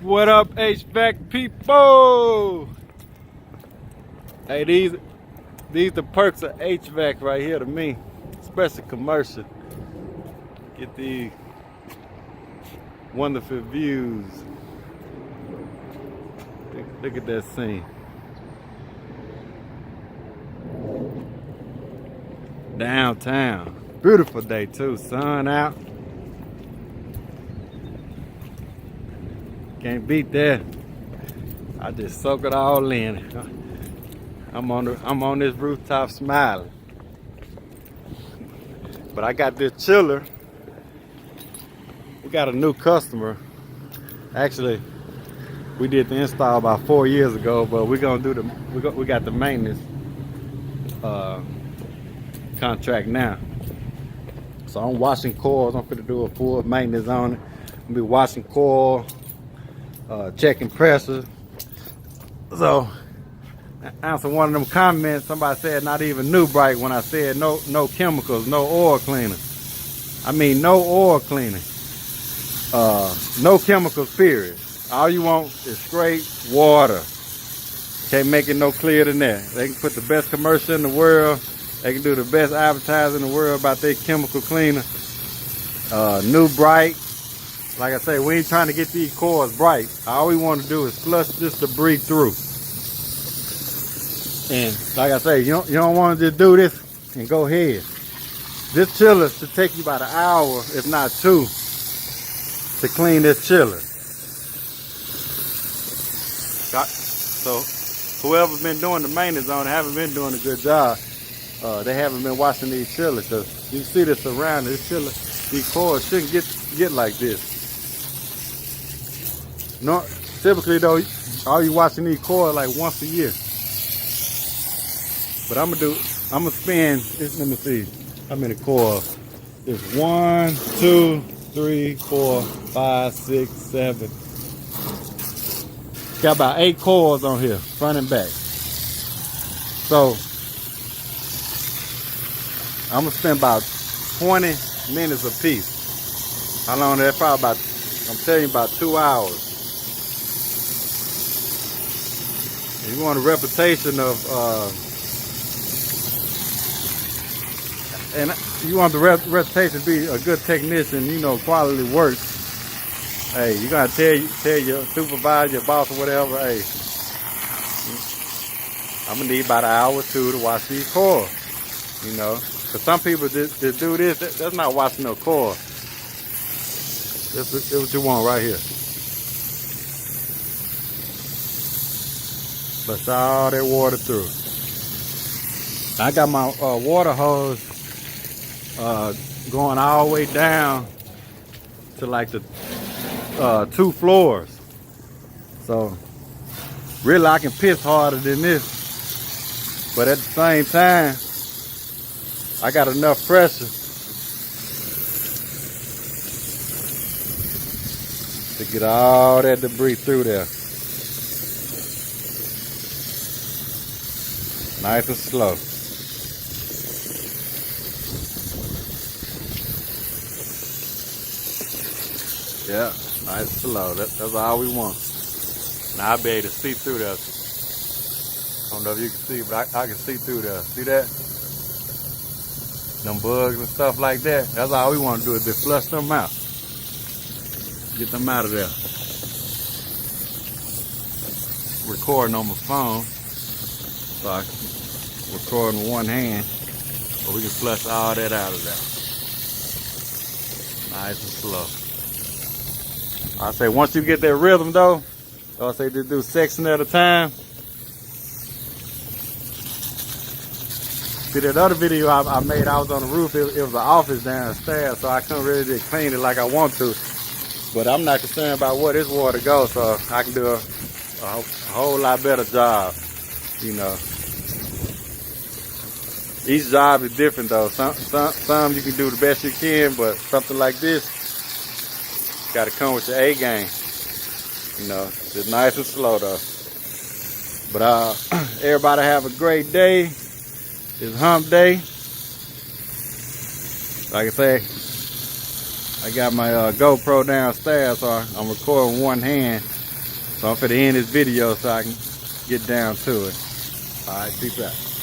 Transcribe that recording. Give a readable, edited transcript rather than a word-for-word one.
What up, HVAC people? Hey, these the perks of HVAC right here to me, especially commercial. Get these wonderful views. Look at that scene. Downtown. Beautiful day too, sun out. Can't beat that. I just soak it all in. I'm on this rooftop smiling. But I got this chiller. We got a new customer. Actually, we did the install about 4 years ago, but we're gonna do we got the maintenance contract now. So I'm washing coils. I'm gonna do a full maintenance on it. I'm gonna be washing coil, checking pressure. So answer one of them comments. Somebody said not even new bright when I said no chemicals, no oil cleaner. I mean no oil cleaning, no chemicals, period. All you want is straight water. Can't make it no clearer than that. They can put the best commercial in the world. They can do the best advertising in the world about their chemical cleaner. New bright. Like I say, we ain't trying to get these coils bright. All we want to do is flush this debris through. And like I say, you don't want to just do this and go ahead. This chiller should take you about an hour, if not 2, to clean this chiller. So whoever's been doing the maintenance on it haven't been doing a good job. They haven't been washing these chillers, because you see this around this chiller. These coils shouldn't get like this. No, typically though, all you watching these coils like once a year. But I'm gonna spin. Let me see how many coils. It's 1, 2, 3, 4, 5, 6, 7. Got about 8 coils on here, front and back. So I'm gonna spend about 20 minutes a piece. How long that? Probably about, I'm telling you, about 2 hours. If you want a reputation of, and you want the reputation to be a good technician, you know, quality work. Hey, you gotta tell your supervisor, your boss, or whatever. Hey, I'm gonna need about an hour or 2 to wash these coils. You know, because some people just do this. That's not washing no coil. That's what you want right here. Flush all that water through. I got my water hose going all the way down to like the 2 floors. So really I can piss harder than this, but at the same time I got enough pressure to get all that debris through there. Nice and slow. Yeah, nice and slow. That's all we want. Now I'll be able to see through there. I don't know if you can see, but I can see through there. See that? Them bugs and stuff like that. That's all we want to do is just flush them out. Get them out of there. Recording on my phone, so I can record in one hand, but we can flush all that out of there. Nice and slow. I say once you get that rhythm though, I say just do section at a time. See that other video I made, I was on the roof, it was an office downstairs, so I couldn't really just clean it like I want to. But I'm not concerned about where this water goes, so I can do a whole lot better job, you know. Each job is different though. Some you can do the best you can, but something like this, gotta come with your A game. You know, just nice and slow though. But everybody have a great day. It's hump day. Like I say, I got my GoPro downstairs, so I'm recording one hand. So I'm finna end this video so I can get down to it. Alright, peace out.